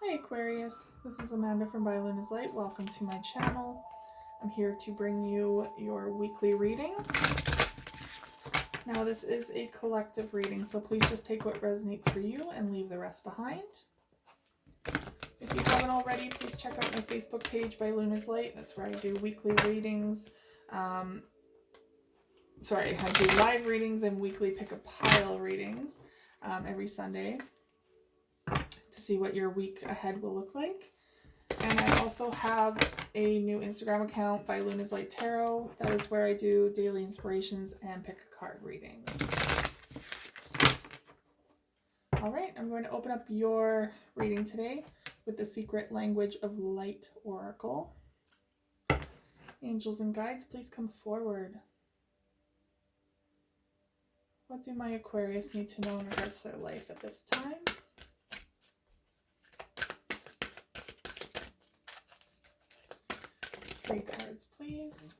Hi Aquarius, this is Amanda from By Luna's Light. Welcome to my channel. I'm here to bring you your weekly reading. Now this is a collective reading, so please just take what resonates for you and leave the rest behind. If you haven't already, please check out my Facebook page, By Luna's Light. That's where I do weekly readings. I do live readings and weekly pick-a-pile readings every Sunday to see what your week ahead will look like. And I also have a new Instagram account, By Luna's Light Tarot. That is where I do daily inspirations and pick a card readings. Alright, I'm going to open up your reading today with the Secret Language of Light Oracle. Angels and guides, please come forward. What do my Aquarius need to know in regards to their life at this time? 3 cards, please.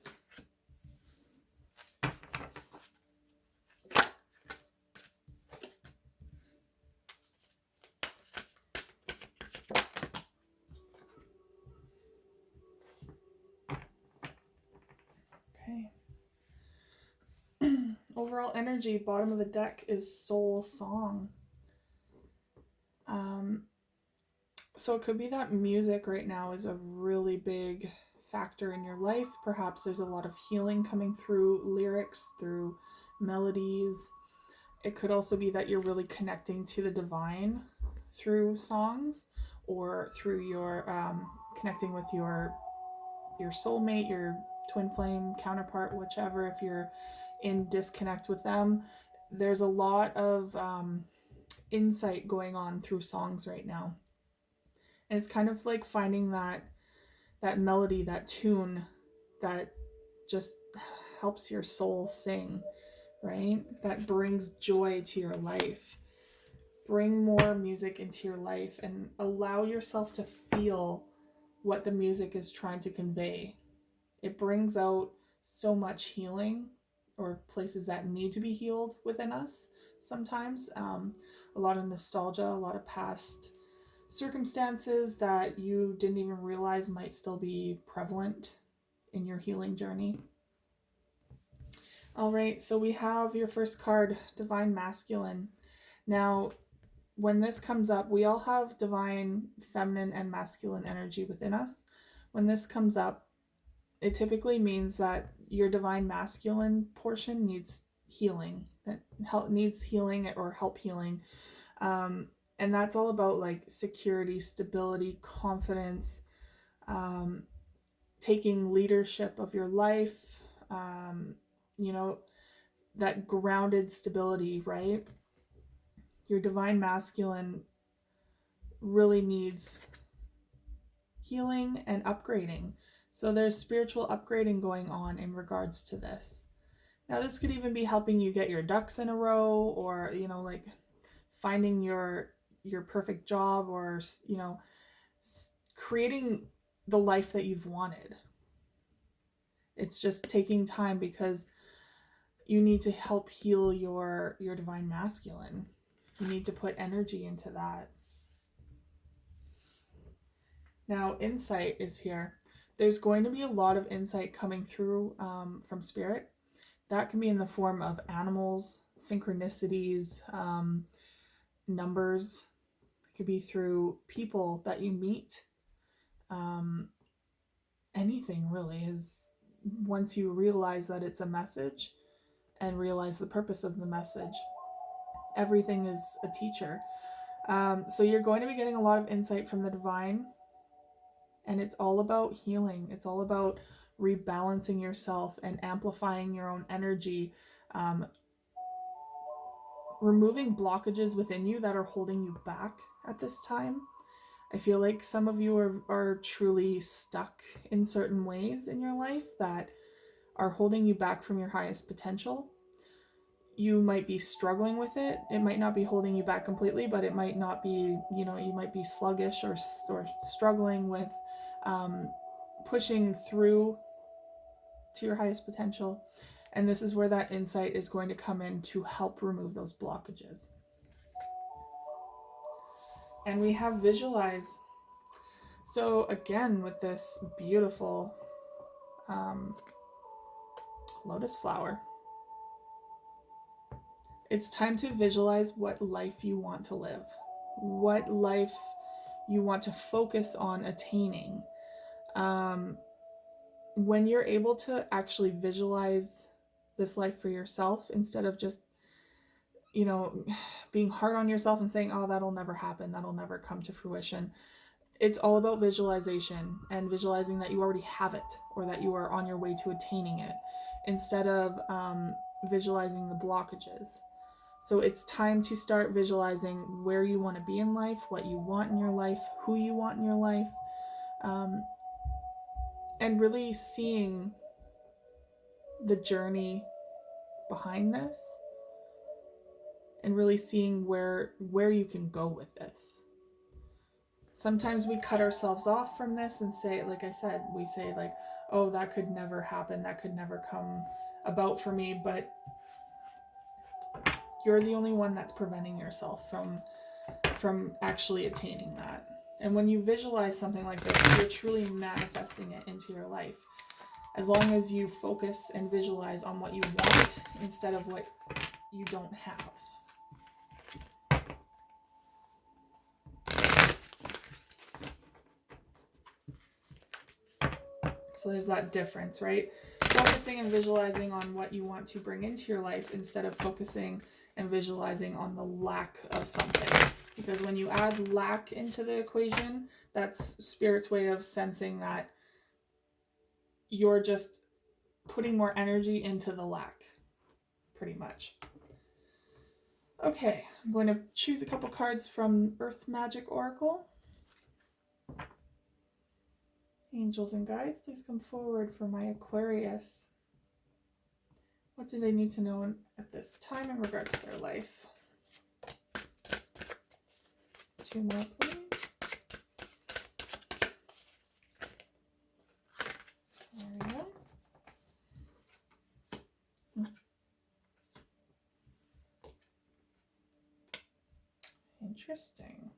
Okay. Overall energy, bottom of the deck is Soul Song. So it could be that music right now is a really big factor in your life. Perhaps there's a lot of healing coming through lyrics, through melodies. It could also be that you're really connecting to the divine through songs, or through your connecting with your soulmate, your twin flame counterpart, whichever. If you're in disconnect with them, there's a lot of insight going on through songs right now. And it's kind of like finding that melody, that tune that just helps your soul sing, right? That brings joy to your life. Bring more music into your life and allow yourself to feel what the music is trying to convey. It brings out so much healing, or places that need to be healed within us sometimes. A lot of nostalgia, a lot of past circumstances that you didn't even realize might still be prevalent in your healing journey. All right, so we have your first card, Divine Masculine. Now, when this comes up, we all have divine feminine and masculine energy within us. When this comes up, it typically means that your divine masculine portion needs healing, that needs healing or help healing. And that's all about like security, stability, confidence, taking leadership of your life, that grounded stability, right? Your divine masculine really needs healing and upgrading. So there's spiritual upgrading going on in regards to this. Now this could even be helping you get your ducks in a row, or, like finding your perfect job, or, creating the life that you've wanted. It's just taking time because you need to help heal your divine masculine. You need to put energy into that. Now, insight is here. There's going to be a lot of insight coming through from spirit. That can be in the form of animals, synchronicities, numbers. It could be through people that you meet. Anything really is, once you realize that it's a message and realize the purpose of the message, everything is a teacher. So you're going to be getting a lot of insight from the divine, and it's all about healing. It's all about rebalancing yourself and amplifying your own energy, removing blockages within you that are holding you back at this time. I feel like some of you are truly stuck in certain ways in your life that are holding you back from your highest potential. You might be struggling with it. It might not be holding you back completely, but it might not be, you might be sluggish or struggling with pushing through to your highest potential. And this is where that insight is going to come in to help remove those blockages. And we have visualize. So again, with this beautiful lotus flower, it's time to visualize what life you want to live, what life you want to focus on attaining. When you're able to actually visualize this life for yourself, instead of just, being hard on yourself and saying, oh, that'll never happen, that'll never come to fruition. It's all about visualization and visualizing that you already have it, or that you are on your way to attaining it, instead of visualizing the blockages. So it's time to start visualizing where you want to be in life, what you want in your life, who you want in your life, and really seeing the journey behind this, and really seeing where you can go with this. Sometimes we cut ourselves off from this and say, like I said, we say like, oh, that could never happen, that could never come about for me, but you're the only one that's preventing yourself from actually attaining that. And when you visualize something like this, you're truly manifesting it into your life. As long as you focus and visualize on what you want instead of what you don't have. So there's that difference, right? Focusing and visualizing on what you want to bring into your life instead of focusing and visualizing on the lack of something. Because when you add lack into the equation, that's Spirit's way of sensing that you're just putting more energy into the lack, pretty much. Okay, I'm going to choose a couple cards from Earth Magic Oracle. Angels and guides, please come forward for my Aquarius. What do they need to know at this time in regards to their life? 2 more, please. There we go. Interesting.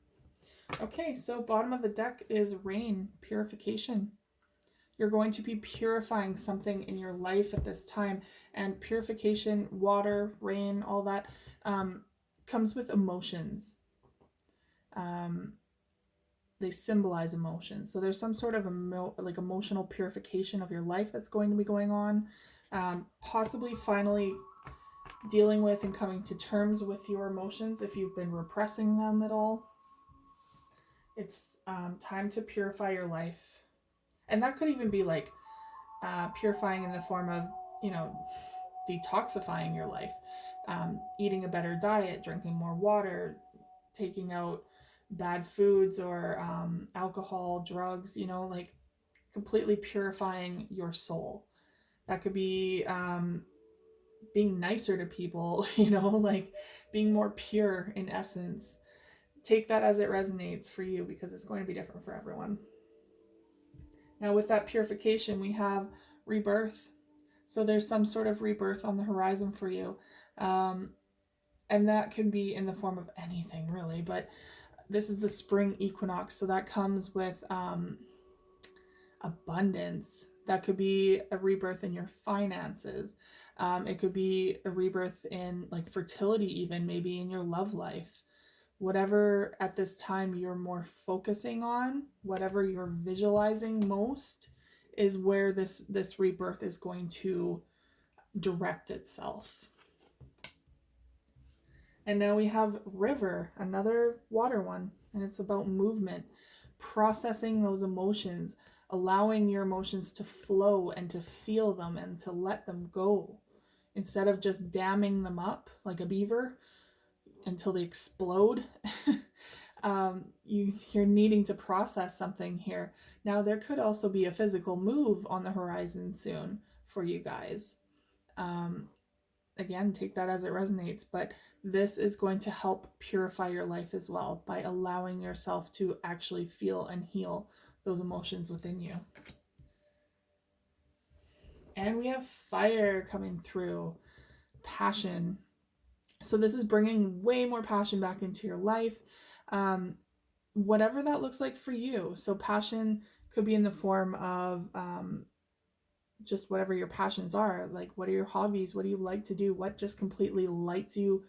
Okay, so bottom of the deck is rain, purification. You're going to be purifying something in your life at this time. And purification, water, rain, all that comes with emotions. They symbolize emotions. So there's some sort of emotional purification of your life that's going to be going on. Possibly finally dealing with and coming to terms with your emotions if you've been repressing them at all. It's time to purify your life. And that could even be like purifying in the form of, detoxifying your life, eating a better diet, drinking more water, taking out bad foods or alcohol, drugs, like completely purifying your soul. That could be being nicer to people, like being more pure in essence. Take that as it resonates for you, because it's going to be different for everyone. Now with that purification, we have rebirth. So there's some sort of rebirth on the horizon for you. And that can be in the form of anything really, but this is the spring equinox. So that comes with abundance. That could be a rebirth in your finances. It could be a rebirth in like fertility, even maybe in your love life. Whatever at this time you're more focusing on, whatever you're visualizing most, is where this rebirth is going to direct itself. And now we have river, another water one, and it's about movement, processing those emotions, allowing your emotions to flow and to feel them and to let them go, instead of just damming them up like a beaver until they explode. You're needing to process something here. Now there could also be a physical move on the horizon soon for you guys. Again, take that as it resonates, but this is going to help purify your life as well by allowing yourself to actually feel and heal those emotions within you. And we have fire coming through, passion. So this is bringing way more passion back into your life. whatever that looks like for you. So passion could be in the form of just whatever your passions are. Like, what are your hobbies? What do you like to do? What just completely lights you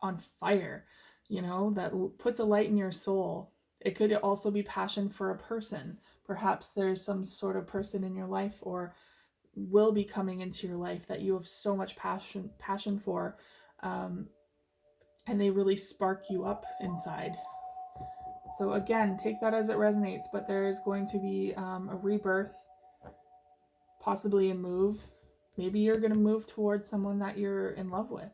on fire, that puts a light in your soul. It could also be passion for a person. Perhaps there's some sort of person in your life or will be coming into your life that you have so much passion for, and they really spark you up inside. So again, take that as it resonates, but there is going to be a rebirth, possibly a move. Maybe you're going to move towards someone that you're in love with.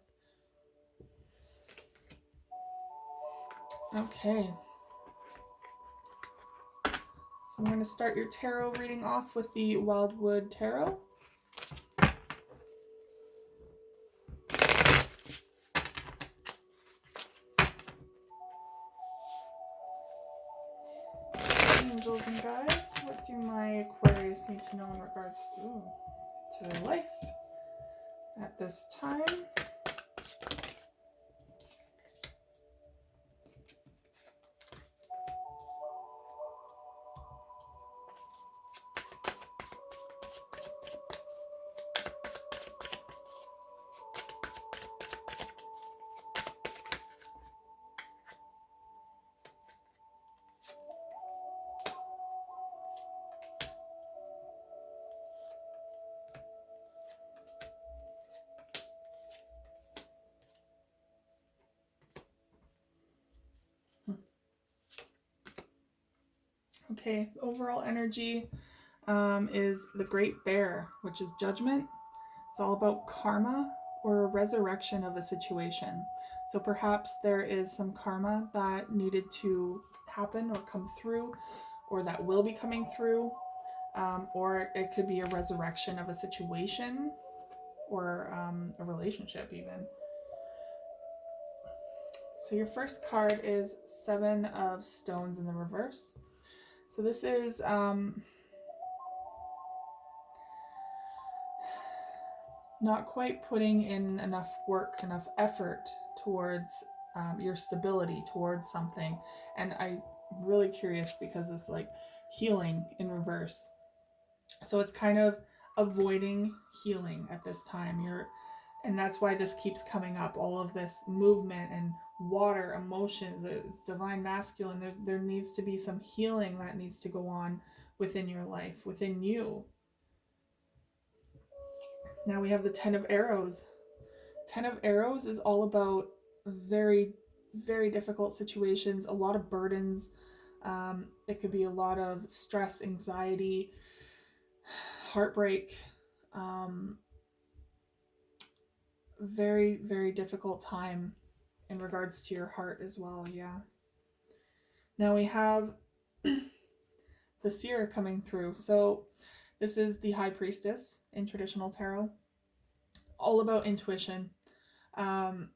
Okay. So I'm going to start your tarot reading off with the Wildwood Tarot. Angels and guides, what do my Aquarius need to know in regards to their life at this time? Okay, overall energy is the Great Bear, which is judgment. It's all about karma or a resurrection of a situation. So perhaps there is some karma that needed to happen or come through, or that will be coming through, or it could be a resurrection of a situation or a relationship even. So your first card is Seven of Stones in the reverse. So this is not quite putting in enough work, enough effort towards your stability, towards something. And I'm really curious because it's like healing in reverse. So it's kind of avoiding healing at this time. And that's why this keeps coming up. All of this movement and water, emotions, divine masculine. There needs to be some healing that needs to go on within your life, within you. Now we have the Ten of Arrows. Ten of Arrows is all about very, very difficult situations, a lot of burdens. It could be a lot of stress, anxiety, heartbreak. Very, very difficult time in regards to your heart as well, yeah. Now we have the Seer coming through. So this is the High Priestess in traditional tarot. All about intuition. And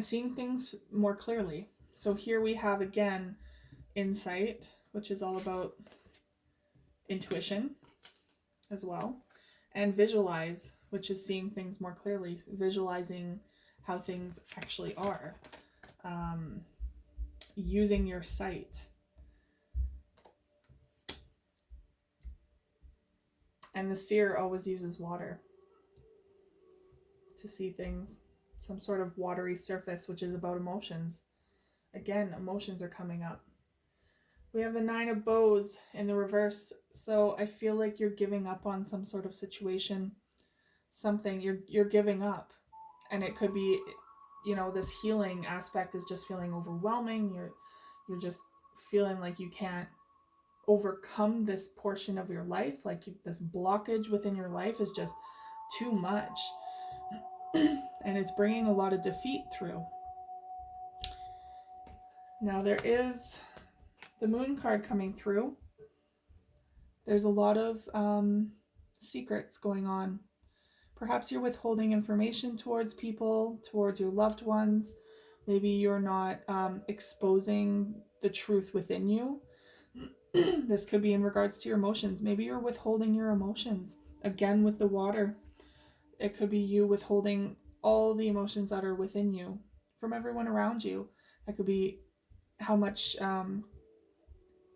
seeing things more clearly. So here we have again insight, which is all about intuition as well, and visualize, which is seeing things more clearly, visualizing how things actually are, using your sight. And the Seer always uses water to see things, some sort of watery surface, which is about emotions. Again, emotions are coming up. We have the Nine of Bows in the reverse. So I feel like you're giving up on some sort of situation, something you're giving up. And it could be, this healing aspect is just feeling overwhelming. You're just feeling like you can't overcome this portion of your life. Like this blockage within your life is just too much. And it's bringing a lot of defeat through. Now there is the Moon card coming through. There's a lot of secrets going on. Perhaps you're withholding information towards people, towards your loved ones. Maybe you're not exposing the truth within you. This could be in regards to your emotions. Maybe you're withholding your emotions. Again, with the water, it could be you withholding all the emotions that are within you from everyone around you. That could be how much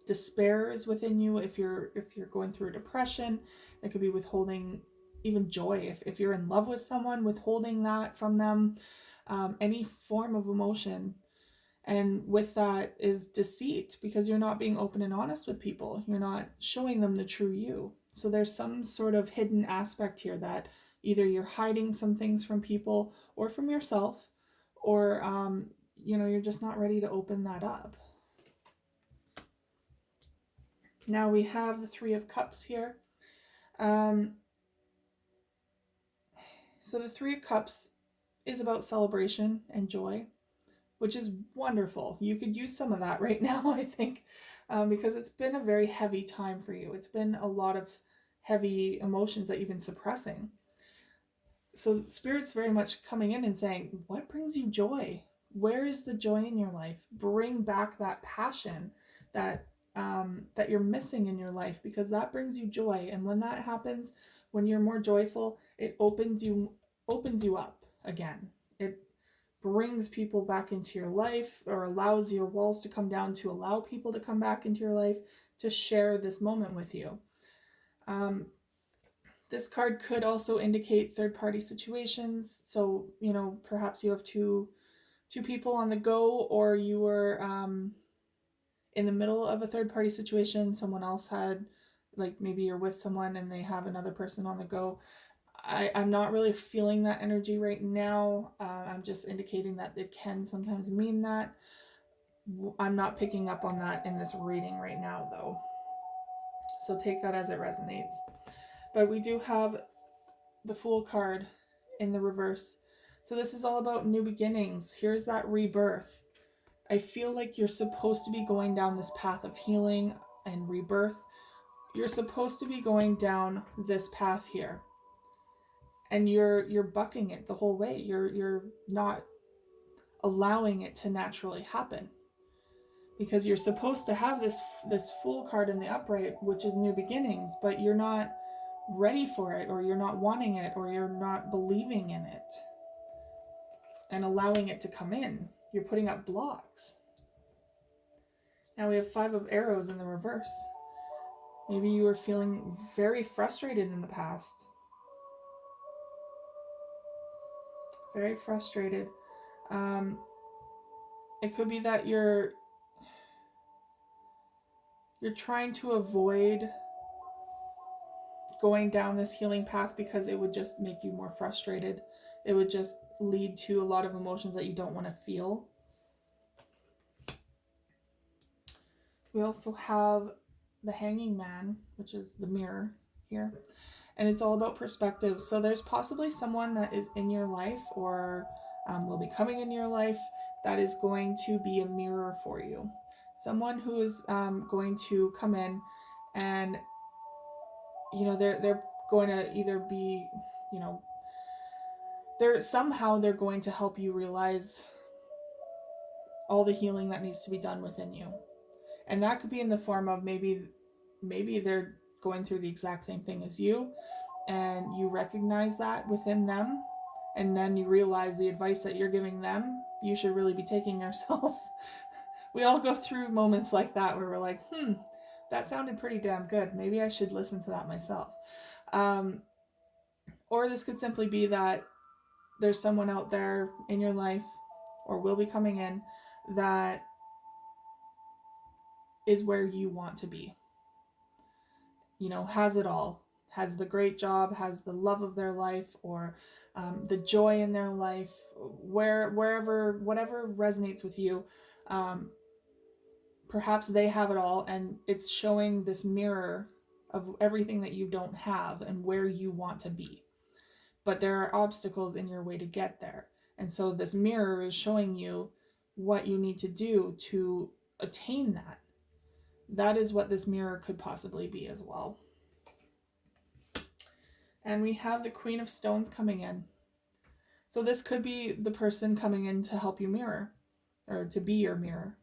despair is within you. If you're going through a depression, it could be withholding even joy. If you're in love with someone, withholding that from them, any form of emotion. And with that is deceit, because you're not being open and honest with people. You're not showing them the true you. So there's some sort of hidden aspect here that either you're hiding some things from people or from yourself, or you're just not ready to open that up. Now we have the Three of Cups here. So the Three of Cups is about celebration and joy, which is wonderful. You could use some of that right now, I think, because it's been a very heavy time for you. It's been a lot of heavy emotions that you've been suppressing. So Spirit's very much coming in and saying, what brings you joy? Where is the joy in your life? Bring back that passion that that you're missing in your life, because that brings you joy. And when that happens, when you're more joyful, it opens you up again. It brings people back into your life, or allows your walls to come down to allow people to come back into your life to share this moment with you. This card could also indicate third-party situations. So, perhaps you have two people on the go, or you were in the middle of a third-party situation. Someone else had, like, maybe you're with someone and they have another person on the go. I'm not really feeling that energy right now. I'm just indicating that it can sometimes mean that. I'm not picking up on that in this reading right now, though. So take that as it resonates. But we do have the Fool card in the reverse. So this is all about new beginnings. Here's that rebirth. I feel like you're supposed to be going down this path of healing and rebirth. You're supposed to be going down this path here. And you're bucking it the whole way. You're not allowing it to naturally happen, because you're supposed to have this Fool card in the upright, which is new beginnings, but you're not ready for it, or you're not wanting it, or you're not believing in it and allowing it to come in. You're putting up blocks. Now we have Five of Arrows in the reverse. Maybe you were feeling very frustrated in the past. Very frustrated. It could be that you're trying to avoid going down this healing path, because it would just make you more frustrated. It would just lead to a lot of emotions that you don't want to feel. We also have the Hanging Man, which is the mirror here. And it's all about perspective. So there's possibly someone that is in your life, or will be coming in your life, that is going to be a mirror for you. Someone who is going to come in, and they're going to either be, they're going to help you realize all the healing that needs to be done within you. And that could be in the form of maybe they're going through the exact same thing as you, and you recognize that within them, and then you realize the advice that you're giving them, you should really be taking yourself. We all go through moments like that where we're like, that sounded pretty damn good. Maybe I should listen to that myself. Or this could simply be that there's someone out there in your life, or will be coming in, that is where you want to be. Has it all. Has the great job, has the love of their life, or the joy in their life, wherever, whatever resonates with you. Perhaps they have it all, and it's showing this mirror of everything that you don't have and where you want to be. But there are obstacles in your way to get there. And so this mirror is showing you what you need to do to attain that. That is what this mirror could possibly be as well. And we have the Queen of Stones coming in. So this could be the person coming in to help you mirror, or to be your mirror.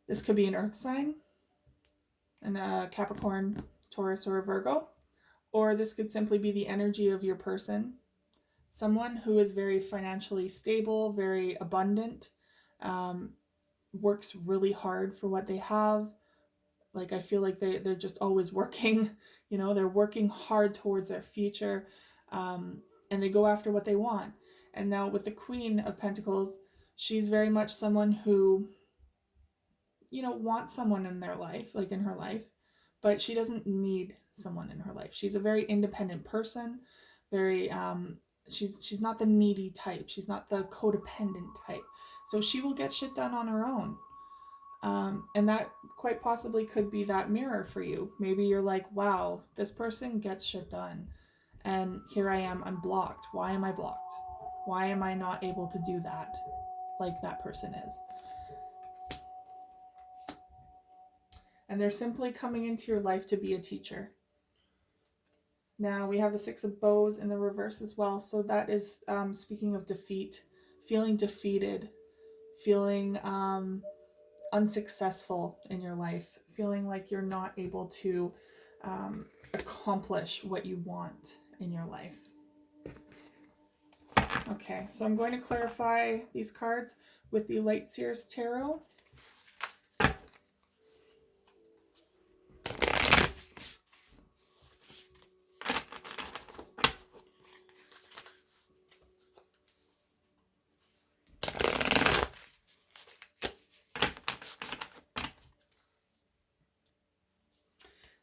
This could be an earth sign, and a Capricorn, Taurus, or a Virgo. Or this could simply be the energy of your person. Someone who is very financially stable, very abundant, um, works really hard for what they have. Like, I feel like they're just always working, you know, they're working hard towards their future, um, and they go after what they want. And now with the Queen of Pentacles, she's very much someone who, you know, wants someone in their life, like in her life, but she doesn't need someone in her life. She's a very independent person, very she's not the needy type. She's not the codependent type. So she will get shit done on her own. And that quite possibly could be that mirror for you. Maybe you're like, wow, this person gets shit done. And here I am, I'm blocked. Why am I blocked? Why am I not able to do that like that person is? And they're simply coming into your life to be a teacher. Now we have the Six of Bows in the reverse as well. So that is speaking of defeat, feeling defeated, feeling unsuccessful in your life, feeling like you're not able to accomplish what you want in your life. Okay, so I'm going to clarify these cards with the Light Seers Tarot.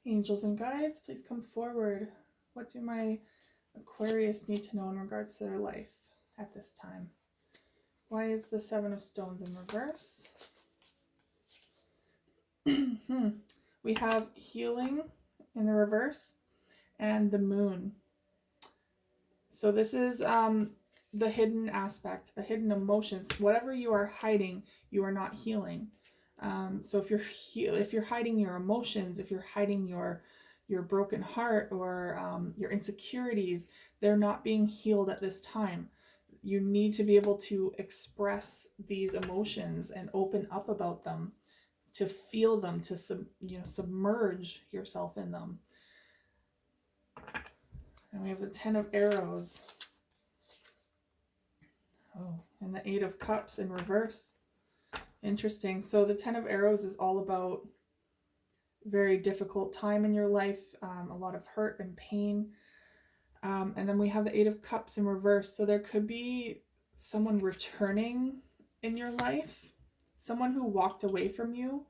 Angels and guides, please come forward. What do my Aquarius need to know in regards to their life at this time? Why is the Seven of Stones in reverse? We have healing in the reverse and the moon. So this is the hidden aspect, the hidden emotions. Whatever you are hiding, you are not healing. So if you're hiding your emotions, if you're hiding your broken heart or your insecurities, they're not being healed at this time. You need to be able to express these emotions and open up about them, to feel them, to submerge yourself in them. And we have the Ten of Arrows. Oh, and the Eight of Cups in reverse. Interesting. So the Ten of Arrows is all about very difficult time in your life, a lot of hurt and pain. And then we have the Eight of Cups in reverse. So there could be someone returning in your life, someone who walked away from you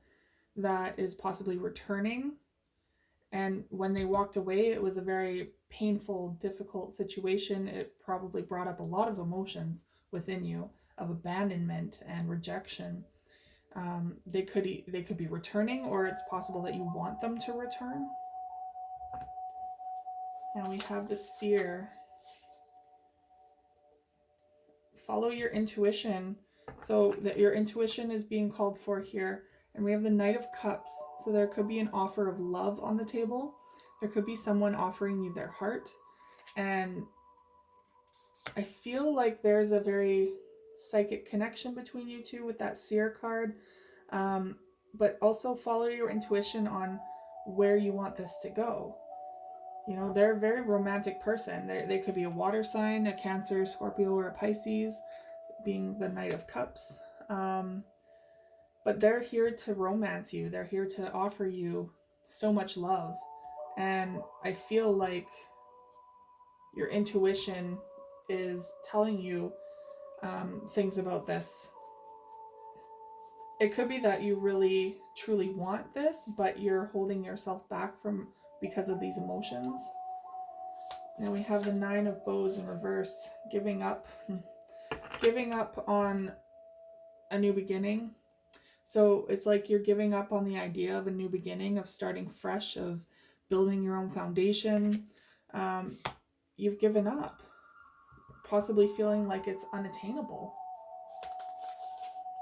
that is possibly returning. And when they walked away, it was a very painful, difficult situation. It probably brought up a lot of emotions within you of abandonment and rejection. They could be returning, or it's possible that you want them to return. Now we have the Seer. Follow your intuition. So that your intuition is being called for here. And we have the Knight of Cups. So there could be an offer of love on the table. There could be someone offering you their heart. And I feel like there's a very psychic connection between you two with that Seer card. But also follow your intuition on where you want this to go. You know, they're a very romantic person. They could be a water sign, a Cancer, Scorpio, or a Pisces, being the Knight of Cups. But they're here to romance you. They're here to offer you so much love. And I feel like your intuition is telling you things about this. It could be that you really, truly want this, but you're holding yourself back from because of these emotions. Now we have the Nine of Bows in reverse, giving up on a new beginning. So it's like you're giving up on the idea of a new beginning, of starting fresh, of building your own foundation. You've given up, possibly feeling like it's unattainable.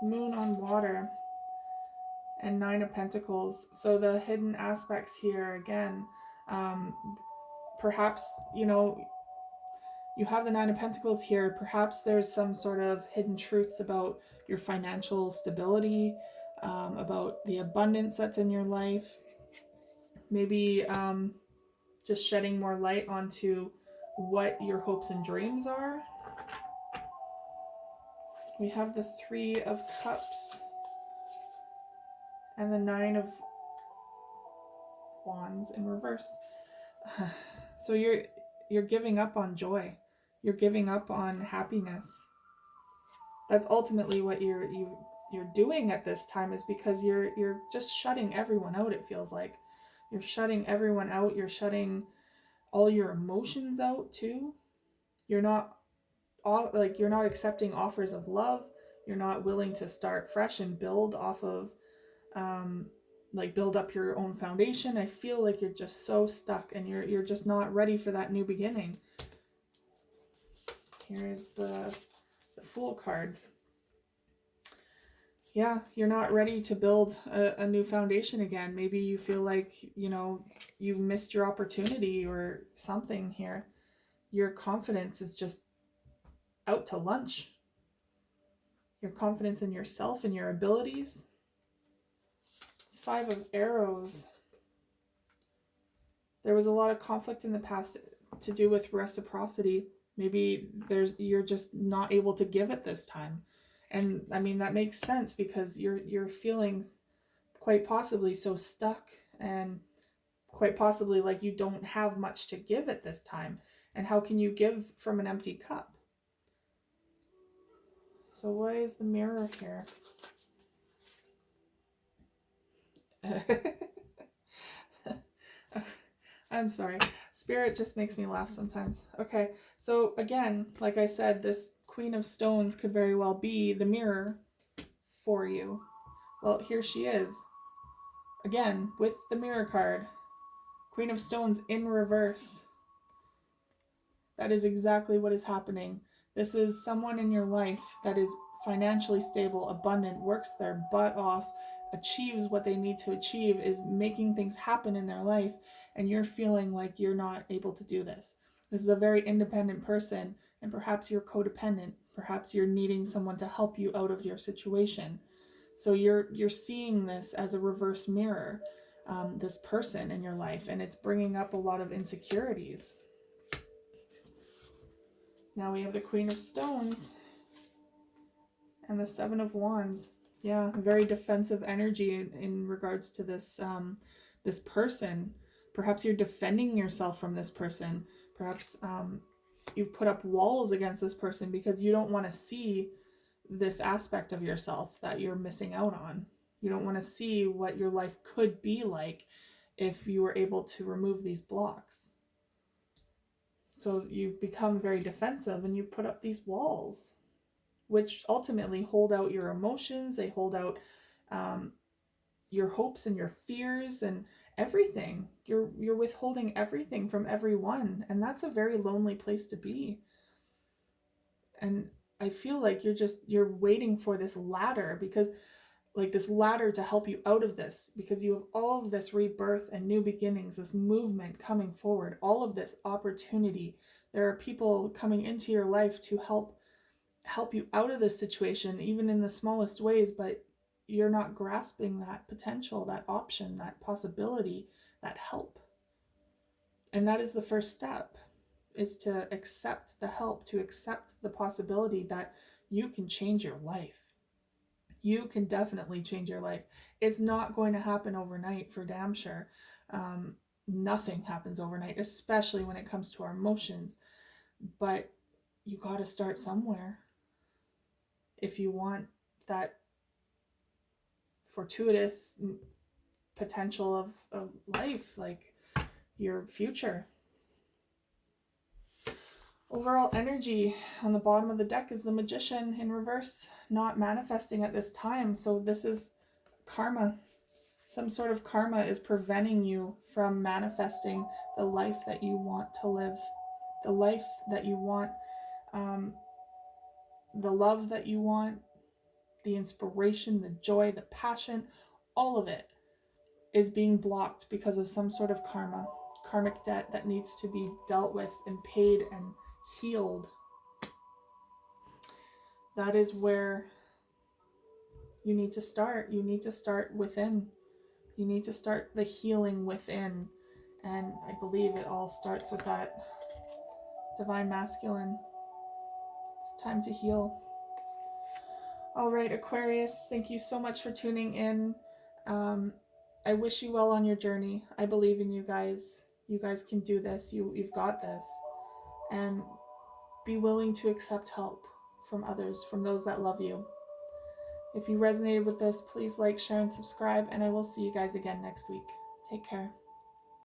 Moon on water and Nine of Pentacles. So the hidden aspects here again, perhaps, you know, you have the Nine of Pentacles here. Perhaps there's some sort of hidden truths about your financial stability, about the abundance that's in your life. Maybe just shedding more light onto what your hopes and dreams are. We have the Three of Cups and the Nine of Wands in reverse. So you're giving up on joy. You're giving up on happiness. That's ultimately what you're doing at this time, is because you're just shutting everyone out. It feels like you're shutting everyone out. You're shutting all your emotions out too. You're not you're not accepting offers of love. You're not willing to start fresh and build off of build up your own foundation. I feel like you're just so stuck and you're just not ready for that new beginning. Here's the Fool card. Yeah, you're not ready to build a new foundation again. Maybe you feel like, you've missed your opportunity or something here. Your confidence is just out to lunch. Your confidence in yourself and your abilities. Five of Arrows. There was a lot of conflict in the past to do with reciprocity. Maybe you're just not able to give it this time. And I mean, that makes sense because you're feeling quite possibly so stuck and quite possibly like you don't have much to give at this time. And how can you give from an empty cup? So why is the Mirror here? I'm sorry. Spirit just makes me laugh sometimes. Okay, so again, like I said, this Queen of Stones could very well be the mirror for you. Well, here she is. Again, with the Mirror card. Queen of Stones in reverse. That is exactly what is happening. This is someone in your life that is financially stable, abundant, works their butt off, achieves what they need to achieve, is making things happen in their life, and you're feeling like you're not able to do this. This is a very independent person, and perhaps you're codependent. Perhaps you're needing someone to help you out of your situation. So you're seeing this as a reverse mirror, this person in your life, and it's bringing up a lot of insecurities. Now we have the Queen of Stones and the Seven of Wands. Yeah, very defensive energy in regards to this this person. Perhaps you're defending yourself from this person. Perhaps you've put up walls against this person because you don't want to see this aspect of yourself that you're missing out on. You don't want to see what your life could be like if you were able to remove these blocks. So you become very defensive and you put up these walls, which ultimately hold out your emotions. They hold out your hopes and your fears and everything. You're withholding everything from everyone, and that's a very lonely place to be. And I feel like you're waiting for this ladder, because like this ladder to help you out of this, because you have all of this rebirth and new beginnings, this movement coming forward, all of this opportunity. There are people coming into your life to help you out of this situation, even in the smallest ways, but you're not grasping that potential, that option, that possibility, that help. And that is the first step, is to accept the help, to accept the possibility that you can change your life. You can definitely change your life. It's not going to happen overnight, for damn sure. Nothing happens overnight, especially when it comes to our emotions. But you got to start somewhere if you want that fortuitous potential of life, like your future. Overall energy on the bottom of the deck is the Magician in reverse, not manifesting at this time. So this is karma. Some sort of karma is preventing you from manifesting the life that you want to live, the life that you want, the love that you want, the inspiration, the joy, the passion, all of it is being blocked because of some sort of karmic debt that needs to be dealt with and paid and healed. That is where you need to start. You need to start within. You need to start the healing within. And I believe it all starts with that divine masculine. It's time to heal. All right, Aquarius, thank you so much for tuning in. Um, I wish you well on your journey. I believe in you guys. You guys can do this. You've got this. And be willing to accept help from others, from those that love you. If you resonated with this, please like, share, and subscribe, and I will see you guys again next week. Take care.